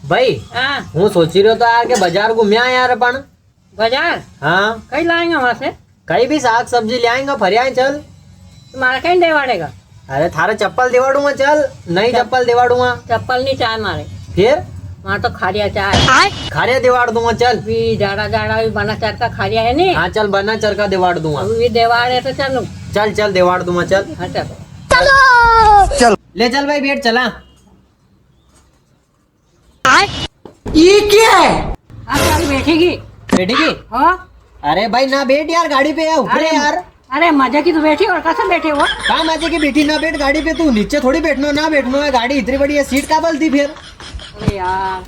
भाई हाँ हूँ सोची रहो तो यार के बाजार घूमया यार अपन बाजार हाँ कहीं लाएंगे वहाँ से? कहीं भी साग सब्जी ले आएंगे फरियाए चल। तुम्हारा कहीं देवाड़ेगा? अरे थारे चप्पल दिवाड़ूंगा चल। नई चप्पल दिवाड़ूंगा। चप्पल नहीं चाय मारे फिर वहाँ तो खारिया चाय खारिया दिवाड़ दूंगा चल। भी जाड़ा जाड़ा भी बना चार का खारिया है नहीं। हाँ चल बना चरका दिवाड़ दूंगा। अभी भी देवाड़ है तो चलो। चल चल दिवाड़ दूंगा चल। हाँ चलो ले चल भाई बैठ चला। ये क्या है? हाँ चल बैठेगी। बैठेगी? हाँ अरे भाई ना बैठ यार गाड़ी पे यार ऊपर यार। अरे मजे की तो बैठी और कैसे बैठे हो? कहाँ मजे की बैठी ना बैठ गाड़ी पे। तू नीचे थोड़ी बैठना ना बैठना है। गाड़ी इतनी बड़ी है सीट का बलती फिर। अरे यार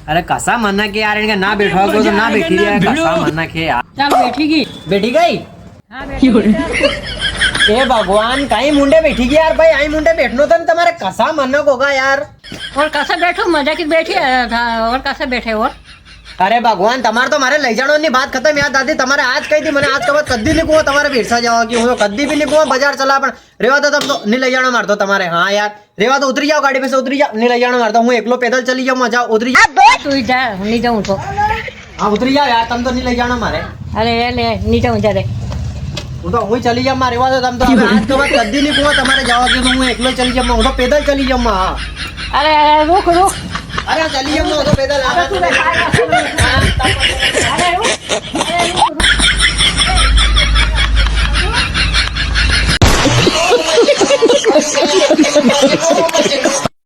अरे कसा मना के यार इनका ना बैठा को तो ना बैठी है। कसा मना के यार। चल बैठेगी। बैठी गई? हाँ बैठेगी। ए भगवान कहीं मुंडे बैठी गई यार भाई। आई मुंडे बैठनो तो तुम्हारे कसा मनक होगा यार। और कैसे बैठो मजे की बैठी है और कैसे बैठे और? अरे भगवान તમારે તો મારે લઈ જાણવાની વાત ખતમ યાર દાદી। તમારે આજ કહી દી મને આજ કબર કદી નહીં કહો તમારે ભેરસા જવા કે હું કદી भी नहीं कहूँ बाजार चला પણ રેવા તો તમ તો નહીં લઈ જાણો મારતો તમારે। हाँ यार રેવા તો ઉતરી જાઓ ગાડી पे से उतरी जाओ। नहीं લઈ જાણો મારતો હું એકલો पैदल चली जाऊँ मजा उतरी जाओ। तू जा नहीं जाऊँ तो। हाँ उतरी जाओ यार तुम तो नहीं लई जाना मारे। अरे ले नहीं जाऊँ जा रे। હું તો હું ચલી જાઉં મારે રેવા તો તમ તો હવે આજ કબર કદી નહીં કહો તમારે જવા કે હું એકલો ચલી જાઉં। હું તો पैदल चली जाऊँ। हाँ अरे रुक रुक। अरे चली जाऊँ तो पैदल।